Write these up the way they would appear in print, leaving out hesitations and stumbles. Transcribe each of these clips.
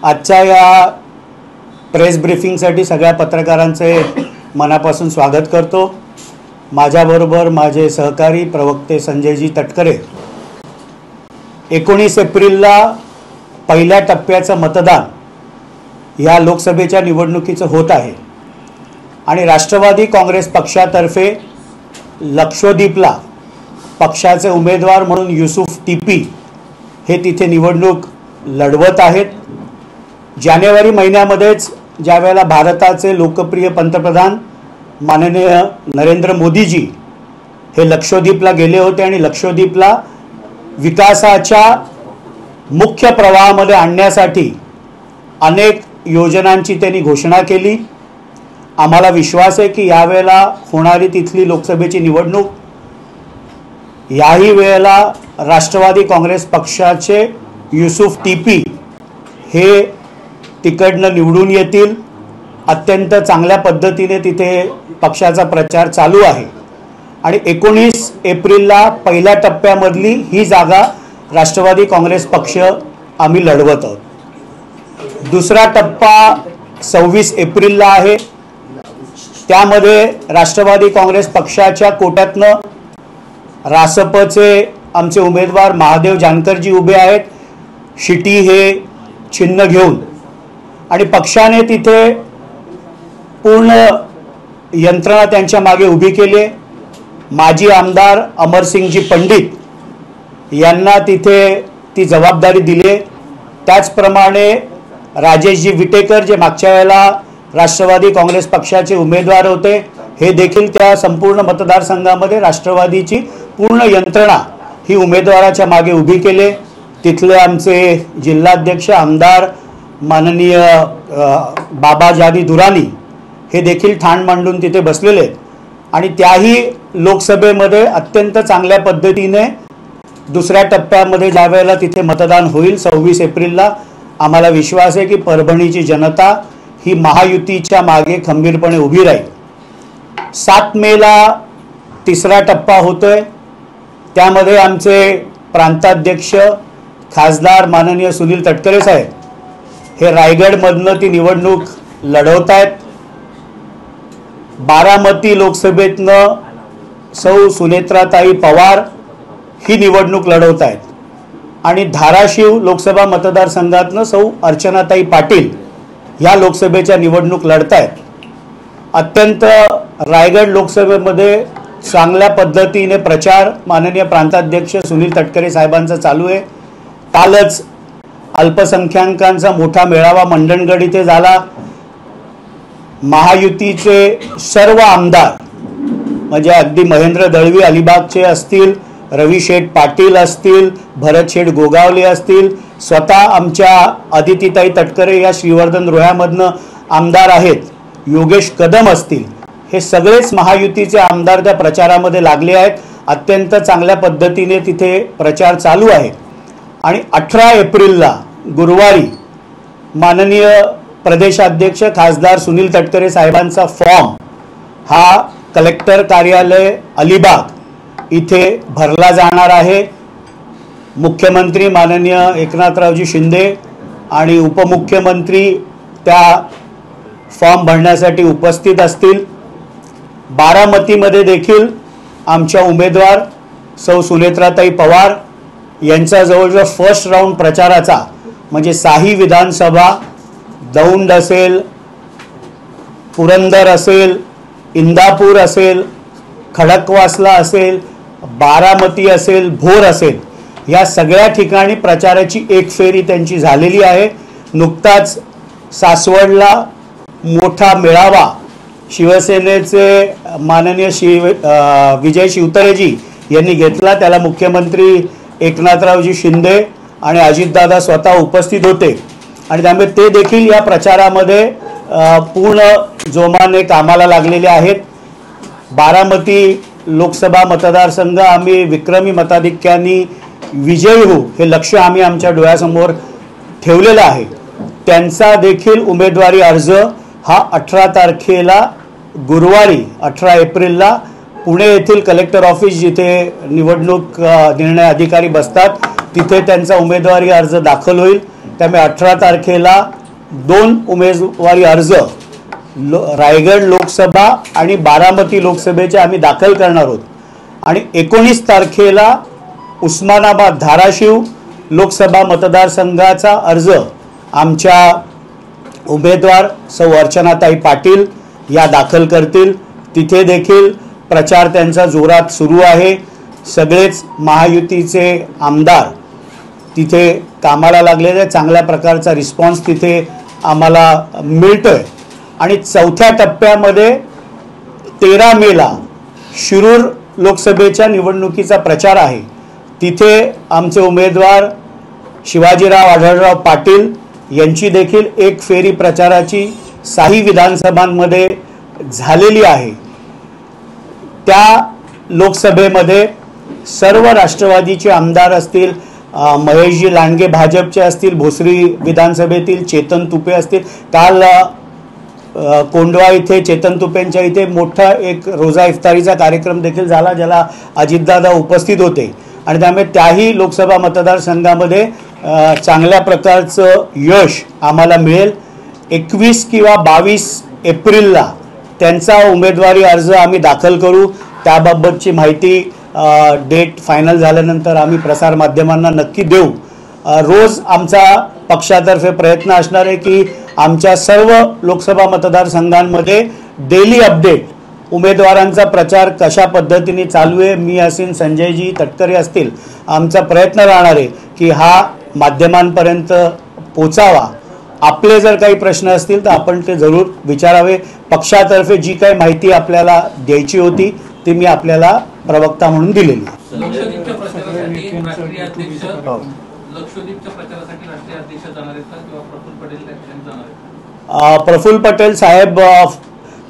आजच्या या प्रेस ब्रीफिंगसाठी सगळ्या पत्रकारांचे मनापासून स्वागत करतो। माझ्याबरोबर माझे सहकारी प्रवक्ते संजयजी तटकरे। 19 एप्रिलला पहिल्या टप्प्याचं मतदान या लोकसभेच्या निवडणुकीचं होत आहे आणि राष्ट्रवादी काँग्रेस पक्षातर्फे लक्षद्वीपला पक्षाचे उमेदवार म्हणून युसुफ टीपी हे तिथे निवडणूक लढवत आहेत। जानेवारी महिन्यामध्येच ज्यावेळेला भारताचे लोकप्रिय पंतप्रधान माननीय नरेंद्र मोदीजी हे लक्षद्वीपला गेले होते आणि लक्षद्वीपला विकासाच्या मुख्य प्रवाहामध्ये आणण्यासाठी अनेक योजनांची त्यांनी घोषणा केली। आम्हाला विश्वास आहे की यावेळेला होणारी तिथली लोकसभेची निवडणूक याही वेळेला राष्ट्रवादी काँग्रेस पक्षाचे युसुफ टीपी हे तिकडनं निवडून येतील। अत्यंत चांगल्या पद्धतीने तिथे पक्षाचा प्रचार चालू आहे आणि 19 एप्रिलला पहिल्या टप्प्यामधली ही जागा राष्ट्रवादी काँग्रेस पक्ष आम्ही लढवत आहोत। दुसरा टप्पा 26 एप्रिलला आहे। त्यामध्ये राष्ट्रवादी काँग्रेस पक्षाच्या कोट्यातनं रासपचे आमचे उमेदवार महादेव जानकरजी उभे आहेत, शिटी हे चिन्ह घेऊन, आणि पक्षाने तिथे पूर्ण यंत्रणा त्यांच्या मागे उभी केली। माजी आमदार अमरसिंगजी पंडित यांना तिथे ती जबाबदारी दिली। त्याचप्रमाणे राजेशजी विटेकर जे मागच्या वेळेला राष्ट्रवादी काँग्रेस पक्षाचे उमेदवार होते, हे देखील त्या संपूर्ण मतदारसंघामध्ये राष्ट्रवादीची पूर्ण यंत्रणा ही उमेदवाराच्या मागे उभी केली। तिथले आमचे जिल्हाध्यक्ष आमदार माननीय बाबाजानी दुरानी हे देखील ठाण मांडून तिथे बसलेले आहेत आणि त्याही लोकसभेमध्ये अत्यंत चांगल्या पद्धतीने दुसऱ्या टप्प्यामध्ये ज्यावेळेला तिथे मतदान होईल 26 एप्रिलला, आम्हाला विश्वास आहे की परभणीची जनता ही महायुतीच्या मागे खंबीरपणे उभी राहील। 7 मेला तिसरा टप्पा होतोय। त्यामध्ये आमचे प्रांताध्यक्ष खासदार माननीय सुनील तटकरे साहेब हे रायगडमधनं ती निवडणूक लढवत आहेत। बारामती लोकसभेतनं सौ सुनेत्राताई पवार ही निवडणूक लढवत आहेत आणि धाराशिव लोकसभा मतदारसंघातनं सौ अर्चनाताई पाटील या लोकसभेच्या निवडणूक लढत आहेत। अत्यंत रायगड लोकसभेमध्ये चांगल्या पद्धतीने प्रचार माननीय प्रांताध्यक्ष सुनील तटकरे साहेबांचा चालू आहे। कालच अल्पसंख्याकांचा मोठा मेळावा मंडणगड इथे झाला। महायुतीचे सर्व आमदार म्हणजे अगदी महेंद्र दळवी अलिबागचे असतील, रवी शेठ पाटील असतील, भरत शेठ गोगावले असतील, स्वतः आमच्या अदितीताई तटकरे या श्रीवर्धन रोह्यामधनं आमदार आहेत, योगेश कदम असतील, हे सगळेच महायुतीचे आमदार त्या प्रचारामध्ये लागले आहेत। अत्यंत चांगल्या पद्धतीने तिथे प्रचार चालू आहे आणि 18 एप्रिलला गुरुवारी माननीय प्रदेशाध्यक्ष खासदार सुनील तटकरे साहेबांचा फॉर्म हा कलेक्टर कार्यालय अलिबाग इथे भरला जाणार आहे। मुख्यमंत्री माननीय एकनाथरावजी शिंदे आणि उपमुख्यमंत्री त्या फॉर्म भरण्यासाठी उपस्थित असतील। बारामतीमध्ये देखील आमच्या उमेदवार सौ सुनेत्राताई पवार यांचा जवळजवळ फर्स्ट राऊंड प्रचाराचा म्हणजे साही विधानसभा, दौंड असेल, पुरंदर असेल, इंदापूर असेल, खडकवासला असेल, बारामती असेल, भोर असेल, या सगळ्या ठिकाणी प्रचाराची एक फेरी त्यांची झालेली आहे। नुकताच सासवडला मोठा मेळावा शिवसेनेचे माननीय विजय शिवतरेजी यांनी घेतला। त्याला मुख्यमंत्री एकनाथरावजी शिंदे आणि अजितदादा स्वतः उपस्थित होते आणि त्यामुळे ते देखील या प्रचारामध्ये पूर्ण जोमाने कामाला लागलेले आहेत। बारामती लोकसभा मतदारसंघ आम्ही विक्रमी मताधिक्याने विजयी होऊ हे लक्ष्य आम्ही आमच्या डोळ्यासमोर ठेवलेलं आहे। त्यांचा देखील उमेदवारी अर्ज हा 18 तारखेला गुरुवारी 18 एप्रिलला पुणे येथील कलेक्टर ऑफिस जिथे निवडणूक निर्णय अधिकारी बसतात तिथे त्यांचा उमेदवारी अर्ज दाखल होईल। त्यामुळे 18 तारखेला 2 उमेदवारी अर्ज रायगड लोकसभा आणि बारामती लोकसभेचे आम्ही दाखल करणार आहोत आणि 19 तारखेला उस्मानाबाद धाराशिव लोकसभा मतदारसंघाचा अर्ज आमच्या उमेदवार सौ अर्चनाताई पाटील या दाखल करतील। तिथे देखील प्रचार त्यांचा जोरात सुरू आहे। सगळेच महायुतीचे आमदार तिथे कामाला लागलेले, चांगल्या प्रकारचा रिस्पॉन्स तिथे आम्हाला मिळतोय आणि चौथ्या टप्प्यामध्ये 13 मेला शिरूर लोकसभेच्या निवडणुकीचा प्रचार आहे। तिथे आमचे उमेदवार शिवाजीराव आढळराव पाटील यांची देखील एक फेरी प्रचाराची 6 विधानसभांमध्ये झालेली आहे। त्या लोकसभेमध्ये सर्व राष्ट्रवादीचे आमदार असतील, महेशजी लांडगे भाजपचे असतील, भोसरी विधानसभेतील चेतन तुपे असतील, काल कोंडवा इथे चेतन तुपेंच्या इथे मोठा एक रोजा इफ्तारीचा कार्यक्रम देखील झाला ज्याला अजितदादा उपस्थित होते आणि त्यामुळे त्याही लोकसभा मतदारसंघामध्ये चांगल्या प्रकारचं यश आम्हाला मिळेल। 21 किंवा 22 एप्रिलला त्यांचा उमेदवारी अर्ज आम्ही दाखल करू। त्याबाबतची माहिती डेट फायनल झाल्यानंतर आम्ही प्रसार माध्यमांना नक्की देऊ। रोज आमचा पक्षातर्फे प्रयत्न असणार आहे की आमच्या सर्व लोकसभा मतदारसंघांमध्ये डेली अपडेट, उमेदवारांचा प्रचार कशा पद्धतीने चालू आहे, मी असेल, संजयजी तटकरे असतील, आमचा प्रयत्न राहणार आहे की हा माध्यमांपर्यंत पोचावा। आपले जर काही प्रश्न असतील तर आपण ते जरूर विचारावे। पक्षातर्फे जी काही माहिती आपल्याला द्यायची होती ती मी आपल्याला प्रवक्ता म्हणून दिलेली। प्रफुल्ल पटेल साहेब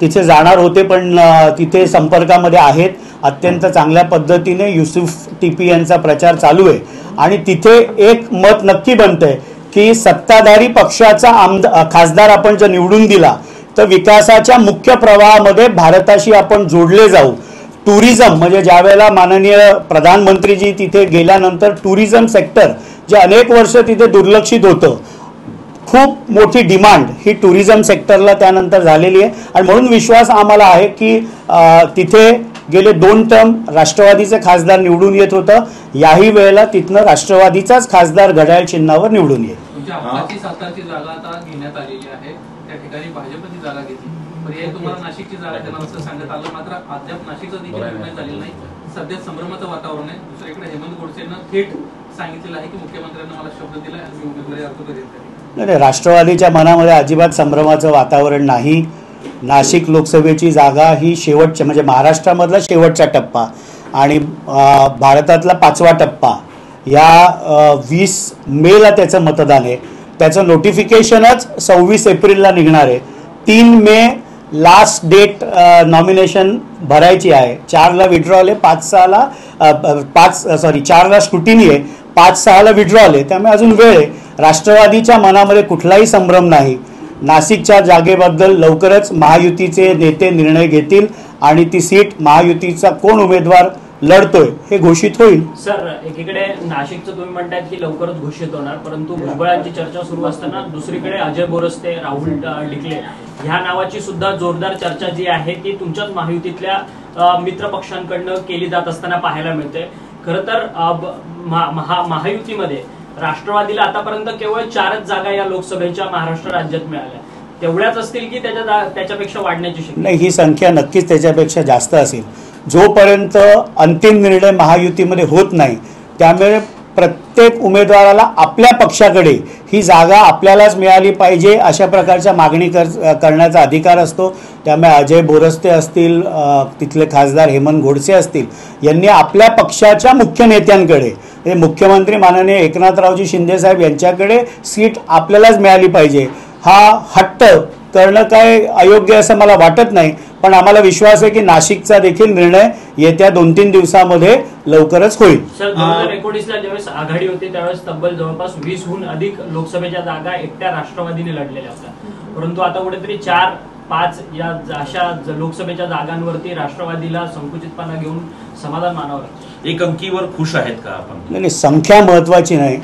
तिथे जाणार होते पण तिथे संपर्कामध्ये आहेत, अत्यंत चांगल्या पद्धतीने युसुफ टीपी यांचा प्रचार चालू आहे आणि तिथे एक मत नक्की बनतंय की सत्ताधारी पक्षाचा खासदार आपण जर निवडून दिला तर विकासाच्या मुख्य प्रवाहामध्ये भारताशी आपण जोडले जाऊ। टुरिझम म्हणजे ज्यावेळेला माननीय प्रधानमंत्रीजी तिथे गेल्यानंतर टुरिझम सेक्टर जे अनेक वर्ष तिथे दुर्लक्षित होतं, खूप मोठी डिमांड ही टुरिझम सेक्टरला त्यानंतर झालेली आहे आणि म्हणून विश्वास आम्हाला आहे की तिथे गेले 2 टर्म राष्ट्रवादीचे खासदार निवडून येत होतं, याही वेळेला तिथनं राष्ट्रवादीचाच खासदार घड्याळ चिन्हावर निवडून येईल। सातारची जागा आता घेण्यात आलेली आहे, त्या ठिकाणी भाजपची जागा घेतली, पर्याय तुम्हाला नाशिकची जागा देणार असं सांगण्यात आलं, मात्र अद्याप नाशिकचा देखील निर्णय झालेला नाही। सध्या संभ्रमाचं वातावरण आहे। दुसरीकडे हेमंत गोडसेंना थेट सांगितलेलं आहे की मुख्यमंत्र्यांना मला शब्द दिला आणि मी उमेदवारी अर्ज करेन। नाही, राष्ट्रवादीच्या मनामध्ये अजिबात संभ्रमाचं वातावरण नाही। नाशिक लोकसभेची जागा ही शेवटच्या म्हणजे महाराष्ट्रामधला शेवटचा टप्पा आणि भारतातला 5वा टप्पा, या 20 मेला त्याचं मतदान आहे। त्याचं नोटिफिकेशनच 26 एप्रिलला निघणार आहे। 3 मे लास्ट डेट नॉमिनेशन भरायची आहे। 4ला विड्रॉल आहे, 4ला स्क्रुटिनी आहे, 5-6ला विड्रॉल आहे, त्यामुळे अजून वेळ आहे। राष्ट्रवादीच्या मनामध्ये कुठलाही संभ्रम नाही। नाशिकच्या जागेबद्दल लवकरच महायुतीचे नेते निर्णय घेतील आणि ती सीट महायुतीचा कोण उमेदवार लढतोय हे घोषित होईल। सर, एकीकडे नाशिकचं तुम्ही म्हणतायत की लवकरच घोषित होणार, परंतु भुजबळांची चर्चा सुरू असताना दुसरीकडे अजय बोरस्ते, राहुल डिकले ह्या नावाची सुद्धा जोरदार चर्चा जी आहे ती तुमच्याच महायुतीतल्या मित्र पक्षांकडनं केली जात असताना पाहायला मिळते। खरं तर महायुतीमध्ये राष्ट्रवादीला आतापर्यंत केवळ 4च जागा या लोकसभेच्या महाराष्ट्र राज्यात मिळाल्या, तेवढ्याच असतील की त्याच्यापेक्षा वाढण्याची शक्यता? नाही, ही संख्या नक्कीच त्याच्यापेक्षा जास्त असेल। जोपर्यंत अंतिम निर्णय महायुतीमध्ये होत नाही त्यामुळे प्रत्येक उमेदवाराला आपल्या पक्षाकडे ही जागा आपल्यालाच मिळाली पाहिजे अशा प्रकारच्या मागणी करण्याचा अधिकार असतो। त्यामुळे अजय बोरस्ते असतील, तिथले खासदार हेमंत गोडसे असतील, यांनी आपल्या पक्षाच्या मुख्य नेत्यांकडे, मुख्यमंत्री माननीय एकनाथरावजी शिंदे साहेब यांच्याकडे सीट आपल्यालाच मिळाली पाहिजे हा हट्ट करणं काय अयोग्य असं मला वाटत नाही, पण आम्हाला विश्वास आहे की नाशिकचा देखील निर्णय येत्या 2-3 दिवसामध्ये लवकरच होईल। सर, 2019ला ज्यावेळेस आघाडी होती त्यावेळेस तब्बल जवळपास 20हून अधिक लोकसभेच्या जागा एकट्या राष्ट्रवादीने लढलेल्या होत्या, परंतु आता कुठेतरी 4-5 या अशा लोकसभेच्या जागांवरती राष्ट्रवादीला संकुचितपणा घेऊन समाधान मानावं लागतं। एक अंकीवर खुश आहेत का आपण? नाही, संख्या महत्वाची नाही,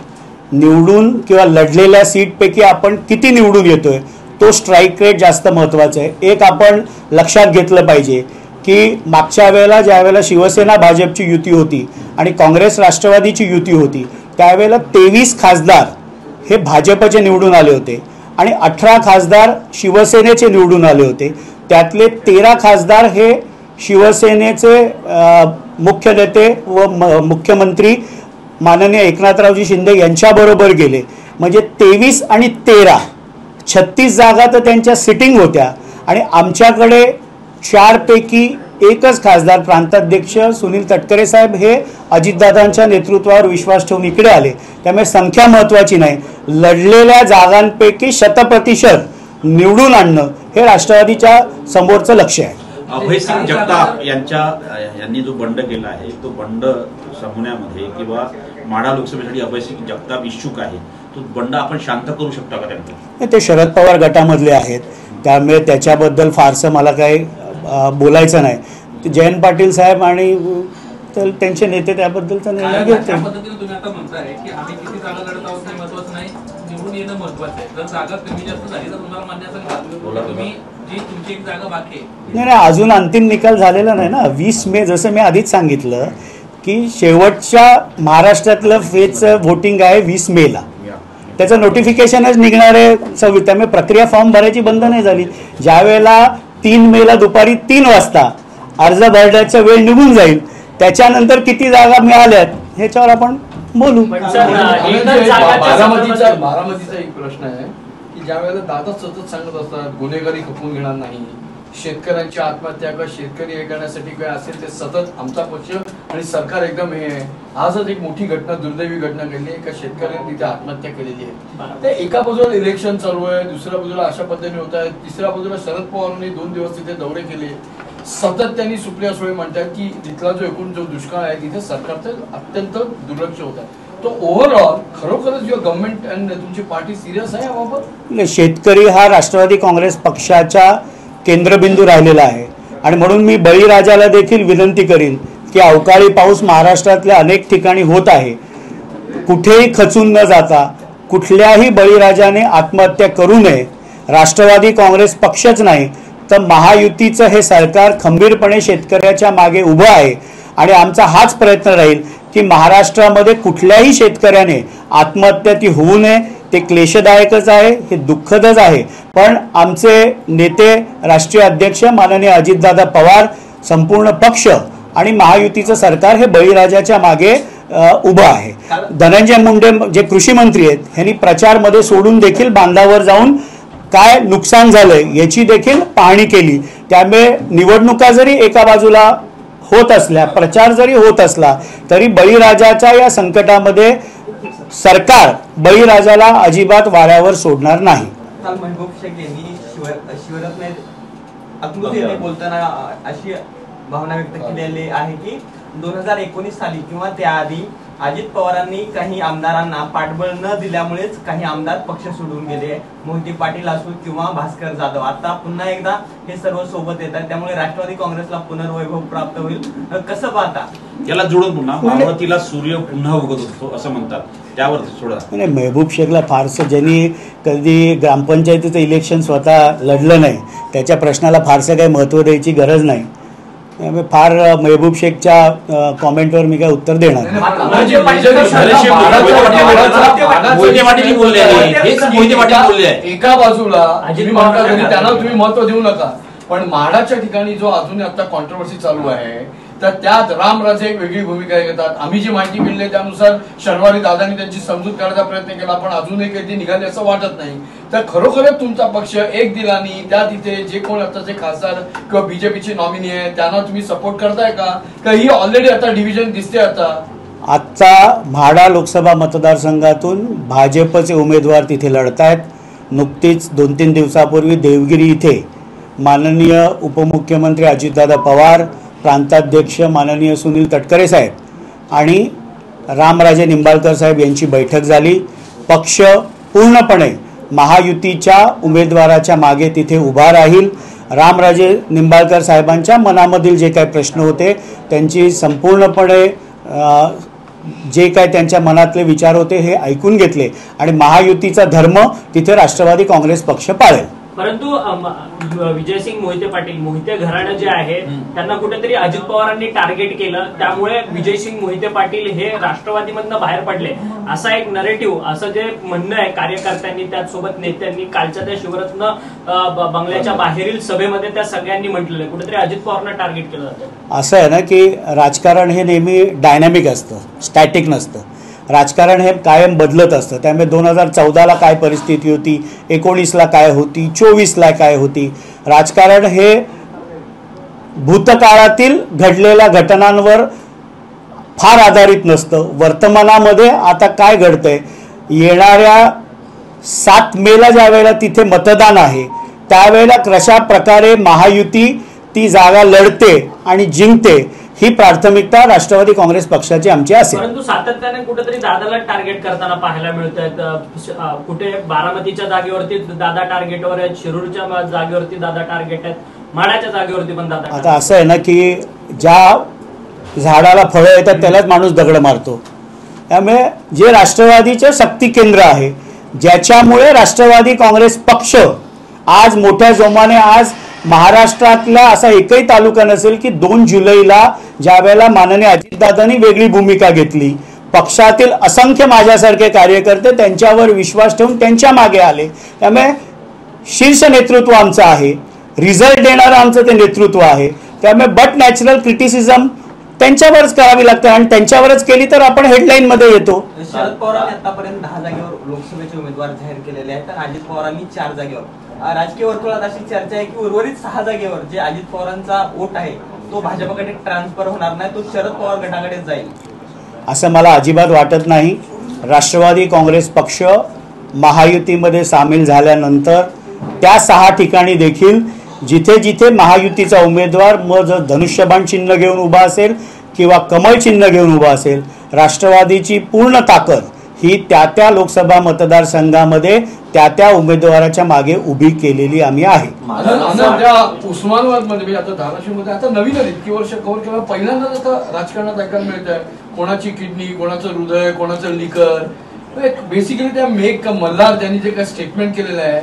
निवडून किंवा लढलेल्या सीटपैकी आपण किती निवडून येतोय तो स्ट्राईक रेट जास्त महत्त्वाचा आहे. एक आपण लक्षात घेतलं पाहिजे की मागच्या वेळेला ज्या वेळेला शिवसेना भाजपची युती होती आणि काँग्रेस राष्ट्रवादीची युती होती त्यावेळेला 23 खासदार हे भाजपचे निवडून आले होते आणि 18 खासदार शिवसेनेचे निवडून आले होते. त्यातले 13 खासदार हे शिवसेनेचे मुख्य नेते व मुख्यमंत्री माननीय एकनाथरावजी शिंदे यांच्याबरोबर गेले. म्हणजे 23 आणि 13 36 जागा तर त्यांच्या सिटिंग होत्या आणि आमच्याकडे 4 पैकी एकच खासदार प्रांताध्यक्ष सुनील तटकरे साहेब हे अजितदादांच्या नेतृत्वावर विश्वास ठेवून इकडे आले. त्यामुळे संख्या महत्त्वाची नाही, लढलेल्या जागांपैकी 100% निवडून आणणं हे राष्ट्रवादीच्या समोरचं लक्ष्य आहे. अभयसिंग जगताप यांनी जो बंड केला आहे तो बंड संपवण्यामध्ये किंवा माढा लोकसभेसाठी अभयसिंग जगताप इच्छुक आहे, तो बंड आपण शांत करू शकता का त्यांना? ते शरद पवार गटामधले आहेत त्यामुळे त्याच्याबद्दल फारसं मला काही बोलायचं नाही. जयंत पाटील साहेब आणि तर त्यांचे नेते त्याबद्दलचा निर्णय घेतील. त्या पद्धतीने तुम्ही आता म्हणताय की आम्ही किती जागा लढत आहोत हे महत्त्वाचं नाही, निवडून येणं महत्त्वाचं आहे. जर जागा कमी जास्त झाली तर तुम्हाला मान्य असेल का? तुम्ही जी तुमची एक जागा बाकी आहे. नाही, अजून अंतिम निकाल झालेला नाही ना. 20 मे जसं मी आधीच सांगितलं की शेवटच्या महाराष्ट्रातलं फेजचं व्होटिंग आहे 20 मेला. त्याचं नोटिफिकेशनच निघणार आहे 26. त्यामुळे प्रक्रिया फॉर्म भरायची बंद नाही झाली. ज्या वेळेला 3 मेला दुपारी 3 वाजता अर्ज भरण्याचा वेळ निघून जाईल त्याच्यानंतर किती जागा मिळाल्यात ह्याच्यावर आपण बोलू. बारामतीचा एक प्रश्न आहे की ज्या वेळेला दादा सतत सांगत असतात गुन्हेगारी खपवून घेणार नाही, शेतकऱ्यांची आत्महत्या किंवा शेतकरी हे करण्यासाठी काय असेल ते सतत आमचा पक्ष आणि सरकार एकदम हे आहे. आजच एक मोठी घटना, दुर्दैवी घटना घडली, एका शेतकऱ्याने तिथे आत्महत्या केलेली आहे. ते एका बाजूला इलेक्शन चालू आहे, दुसऱ्या बाजूला अशा पद्धतीने होत आहे, तिसऱ्या बाजूला शरद पवारांनी 2 दिवस तिथे दौरे केले. सतत त्यांनी सुप्रिया सुळे म्हणतात की तिथला जो एकूण जो दुष्काळ आहे तिथे सरकारचं अत्यंत दुर्लक्ष होत आहे. तो ओव्हरऑल खरोखरच जो गव्हर्नमेंट आणि तुमची पार्टी सिरियस आहे याबाबत? शेतकरी हा राष्ट्रवादी काँग्रेस पक्षाच्या केंद्रबिंदू राहिलेला आहे आणि म्हणून मी बळीराजाला देखील विनंती करीन की अवकाळी पाऊस महाराष्ट्रातल्या अनेक ठिकाणी होत आहे, कुठेही खचून न जाता कुठल्याही बळीराजाने आत्महत्या करू नये. राष्ट्रवादी काँग्रेस पक्षच नाही तर महायुतीचं हे सरकार खंबीरपणे शेतकऱ्याच्या मागे उभं आहे आणि आमचा हाच प्रयत्न राहील की महाराष्ट्रामध्ये कुठल्याही शेतकऱ्याने आत्महत्या ती होऊ नये. ते क्लेशदायकच आहे, हे दुःखदच आहे, पण आमचे नेते राष्ट्रीय अध्यक्ष माननीय अजितदादा पवार, संपूर्ण पक्ष आणि महायुतीचं सरकार हे बळीराजाच्या मागे उभं आहे. धनंजय मुंडे जे कृषी मंत्री आहेत ह्यांनी प्रचारमध्ये सोडून देखील बांधावर जाऊन काय नुकसान झालंय याची देखील पाहणी केली. त्यामुळे निवडणुका जरी एका बाजूला होत असल्या, प्रचार जरी होत असला तरी बळीराजाच्या या संकटामध्ये सरकार बळीराजाला अजिबात वाऱ्यावर सोडणार नाही. काल महबूब शेख यांनी शिवरत्न आकृतीने बोलताना अशी भावना व्यक्त केलेली आहे की 2019 साली किंवा त्याआधी अजित पवारांनी काही आमदारांना पाठबळ न दिल्यामुळेच काही आमदार पक्ष सोडून गेले, मोहिते पाटील असो किंवा भास्कर जाधव. आता पुन्हा एकदा हे सर्व सोबत येतात, त्यामुळे राष्ट्रवादी काँग्रेसला पुनर्वैभव प्राप्त होईल. कसं पाहता? याला जोडून पुन्हा बारामतीला सूर्य पुन्हा उगत असतो असं म्हणतात, त्यावर थोडा नाही. महबूब शेखला फारसं, ज्यांनी कधी ग्रामपंचायतीचं इलेक्शन स्वतः लढलं नाही त्याच्या प्रश्नाला फारसं काही महत्त्व द्यायची गरज नाही. फार महबूब शेखच्या कॉमेंटवर मी काय उत्तर देणार नाही. एका बाजूला त्यांना तुम्ही महत्व देऊ नका, पण म्हाडाच्या ठिकाणी जो अजून आता कॉन्ट्रोवर्सी चालू आहे तर त्यात रामराजे एक वेगळी भूमिका घेतात. आम्ही जी माहिती मिळली त्यानुसार शनिवारी दादांनी त्यांची समजूत करण्याचा प्रयत्न केला, पण अजूनही कधी निघाले असं वाटत नाही. तर खरोखरच तुमचा पक्ष एक दिलानी त्या तिथे जे कोण आताचे खासदार किंवा बीजेपीचे नॉमिनी आहे त्यांना तुम्ही सपोर्ट करताय का ही ऑलरेडी आता डिव्हिजन दिसते? आता म्हाडा लोकसभा मतदारसंघातून भाजपचे उमेदवार तिथे लढतायत. नुकतीच 2-3 दिवसापूर्वी देवगिरी इथे माननीय उपमुख्यमंत्री अजितदादा पवार, प्रांताध्यक्ष माननीय सुनील तटकरे साहेब आणि रामराजे निंबाळकर साहेब यांची बैठक झाली. पक्ष पूर्णपणे महायुतीच्या उमेदवाराच्या मागे तिथे उभा राहील. रामराजे निंबाळकर साहेबांच्या मनामधील जे काही प्रश्न होते त्यांची संपूर्णपणे जे काय त्यांच्या मनातले विचार होते हे ऐकून घेतले आणि महायुतीचा धर्म तिथे राष्ट्रवादी काँग्रेस पक्ष पाळेल. परंतु विजयसिंग मोहिते पाटील मोहिते घराणं जे आहे त्यांना कुठेतरी अजित पवारांनी टार्गेट केलं, त्यामुळे विजयसिंग मोहिते पाटील हे राष्ट्रवादीमधनं बाहेर पडले असा एक नरेटिव्ह, असं जे म्हणणं आहे कार्यकर्त्यांनी त्याचसोबत नेत्यांनी कालच्या त्या शिवरत्न बंगल्याच्या बाहेरील सभेमध्ये त्या सगळ्यांनी म्हटलेलं आहे. कुठेतरी अजित पवारांना टार्गेट केलं जातं. असं आहे ना की राजकारण हे नेहमी डायनॅमिक असतं, स्टॅटिक नसतं. राजकारण हे कायम बदलत असतं. त्यामुळे 2014ला काय परिस्थिती होती, 19ला काय होती, 24ला काय होती. राजकारण हे भूतकाळातील घडलेल्या घटनांवर फार आधारित नसतं. वर्तमानामध्ये आता काय घडतंय, येणाऱ्या 7 मेला ज्या वेळेला तिथे मतदान आहे त्यावेळेला कशा प्रकारे महायुती ती जागा लढते आणि जिंकते ही प्राथमिकता राष्ट्रवादी काँग्रेस पक्षाची आमची असेल. परंतु सातत्याने कुठेतरी दादाला टार्गेट करताना पाहायला मिळत आहेत. कुठे बारामतीच्या जागेवरती दादा टार्गेटवर आहेत, शिरूरच्या जागेवरती दादा टार्गेट आहेत, माडाच्या जागेवरती पण दादा. आता असं आहे ना की ज्या झाडाला फळं येतात त्यालाच माणूस दगड मारतो. त्यामुळे जे राष्ट्रवादीचे शक्ती केंद्र आहे, ज्याच्यामुळे राष्ट्रवादी काँग्रेस पक्ष आज मोठ्या जोमाने, आज महाराष्ट्रातला असा एकही तालुका नसेल की 2 जुलैला ज्या वेळेला माननीय अजितदादांनी वेगळी भूमिका घेतली, पक्षातील असंख्य माझ्यासारखे कार्यकर्ते त्यांच्यावर विश्वास ठेवून त्यांच्या मागे आले. त्यामुळे शीर्ष नेतृत्व आमचं आहे, रिझल्ट देणारं आमचं ते नेतृत्व आहे. त्यामुळे बट नॅचरल क्रिटिसिझम त्यांच्यावरच करावी लागते आणि त्यांच्यावरच केली तर आपण हेडलाईनमध्ये येतो. शरद पवारांनी आतापर्यंत 10 जागेवर लोकसभेचे उमेदवार जाहीर केलेले आहेत तर अजित पवारांनी 4 जागेवर. राजकीय वर्तुळात अशी चर्चा आहे की उर्वरित 6 जागेवर जे अजित पवारांचा वोट आहे तो भाजपकडे ट्रान्सफर होणार नाही, तो शरद पवार गटाकडे जाईल. असं मला अजिबात वाटत नाही. राष्ट्रवादी काँग्रेस पक्ष महायुतीमध्ये सामील झाल्यानंतर त्या 6 ठिकाणी देखील जिथे जिथे महायुतीचा उमेदवार मग जर धनुष्यबाण चिन्ह घेऊन उभा असेल किंवा कमळ चिन्ह घेऊन उभा असेल, राष्ट्रवादीची पूर्ण ताकद ही त्या लोकसभा मतदारसंघामध्ये त्या उमेदवाराच्या मागे उभी केलेली आम्ही आहे. उस्मानाबादमध्ये आता धाराशिवमध्ये आता नवीन इतकी वर्ष कव्हर केलं, पहिल्यांदाच आता राजकारणात ऐकायला मिळत आहे कोणाची किडनी, कोणाचं हृदय, कोणाचं लिकर. बेसिकली त्या मेक मल्हार त्यांनी जे काही स्टेटमेंट केलेलं आहे,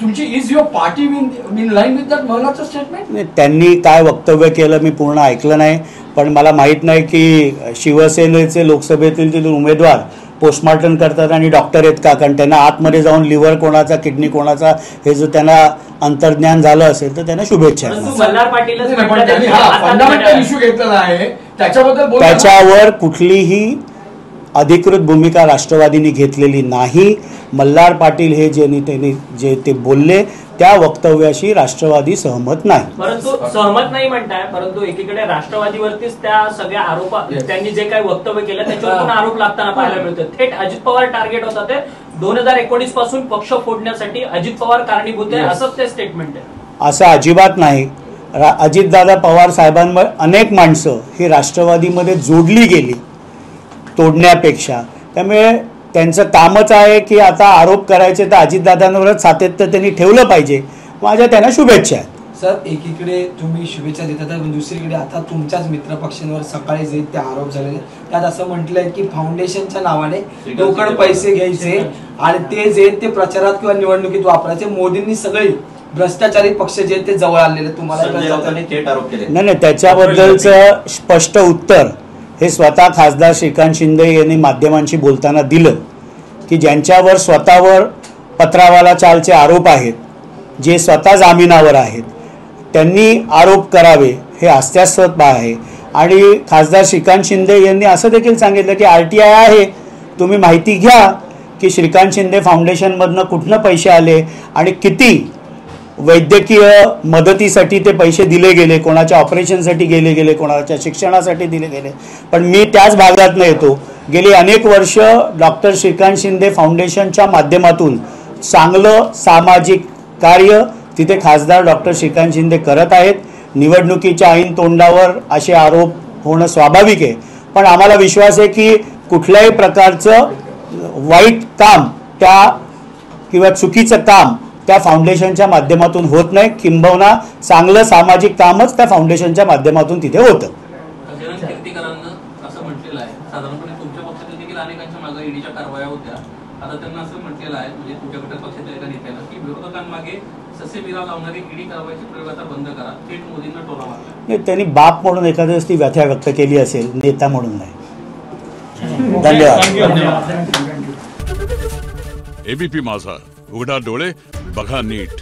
तुमची is your party in line with that मल्हारचं स्टेटमेंट? त्यांनी काय वक्तव्य केलं मी पूर्ण ऐकलं नाही, पण मला माहीत नाही की शिवसेनेचे लोकसभेतील उमेदवार पोस्टमॉर्टम करतात आणि डॉक्टर आहेत का, कारण त्यांना आतमध्ये जाऊन लिव्हर कोणाचा, किडनी कोणाचा हे जर त्यांना अंतर्ज्ञान झालं असेल तर त्यांना शुभेच्छा. त्याच्यावर कुठलीही अधिकृत भूमिका राष्ट्रवादीने घेतलेली नाही. मल्हार पाटील हे जे ते बोलले त्या वक्तव्याशी राष्ट्रवादी सहमत नाही. परंतु सहमत नाही म्हणताय, परंतु एकीकडे राष्ट्रवादीवरतीच त्या सगळ्या आरोप त्यांनी जे काही वक्तव्य केलं त्याच्यावर पण आरोप लागताना पाहायला मिळतो. थेट अजित पवार टार्गेट होता ते 2019 पासून पक्ष फोडण्यासाठी अजित पवार कारणीभूत आहे असंच ते स्टेटमेंट आहे. असं अजिबात नाही. अजितदादा पवार साहेबांवर अनेक माणसं ही राष्ट्रवादीमध्ये जोडली गेली तोडण्यापेक्षा. त्यामुळे त्यांचं कामच आहे की आता आरोप करायचे तर अजितदादांवरच सातत्य त्यांनी ठेवलं पाहिजे. माझ्या त्यांना शुभेच्छा आहेत. सर, एकीकडे तुम्ही शुभेच्छा देतात तर दुसरीकडे आता तुमच्याच मित्र पक्षांवर सकाळी जे ते आरोप झालेले त्यात असं म्हटलंय की फाउंडेशनच्या नावाने रोकड पैसे घ्यायचे आणि ते जे ते प्रचारात किंवा निवडणुकीत वापरायचे. मोदींनी सगळे भ्रष्टाचारी पक्ष जे ते जवळ आलेले तुम्हाला नाही, त्याच्याबद्दलचं स्पष्ट उत्तर हे स्वतः खासदार श्रीकांत शिंदे यांनी माध्यमांशी बोलताना दिलं की ज्यांच्यावर स्वतःवर पत्रावाला चालचे आरोप आहेत, जे स्वतः जामिनावर आहेत, त्यांनी आरोप करावे हे हास्यास्पद आहे. आणि खासदार श्रीकांत शिंदे यांनी असं देखील सांगितलं की RTI आहे, तुम्ही माहिती घ्या की श्रीकांत शिंदे फाउंडेशनमधनं कुठनं पैसे आले आणि किती वैद्यकीय मदतीसाठी ते पैसे दिले गेले, कोणाच्या ऑपरेशनसाठी गेले, कोणाच्या शिक्षणासाठी दिले गेले. पण मी त्याच भागातनं येतो. गेली अनेक वर्ष डॉक्टर श्रीकांत शिंदे फाउंडेशनच्या माध्यमातून चांगलं सामाजिक कार्य तिथे खासदार डॉक्टर श्रीकांत शिंदे करत आहेत. निवडणुकीच्या ऐन तोंडावर असे आरोप होणं स्वाभाविक आहे, पण आम्हाला विश्वास आहे की कुठल्याही प्रकारचं वाईट काम किंवा चुकीचं काम त्या फाउंडेशनच्या माध्यमातून होत नाही. किंबहुना चांगलं सामाजिक कामच त्या फाउंडेशनच्या माध्यमातून तिथे होतं. कीर्तिकरांना असं म्हटलेलं आहे साधारणपणे आता त्यांना असं म्हटलेलं आहे, म्हणजे तुमच्या घटक पक्षाच्या एका नेत्यानं, की विरोधकांमागे ससेमिरा लावणारी ईडी कारवाईचे प्रयोग आता बंद करा, थेट मोदींना टोला मारला. नाही, त्यांनी बाप म्हणून एखाद्या वेळेस ती व्यथा व्यक्त केली असेल, नेता म्हणून नाही. धन्यवाद. एबीपी माझा, उघडा डोळे बघा नीट.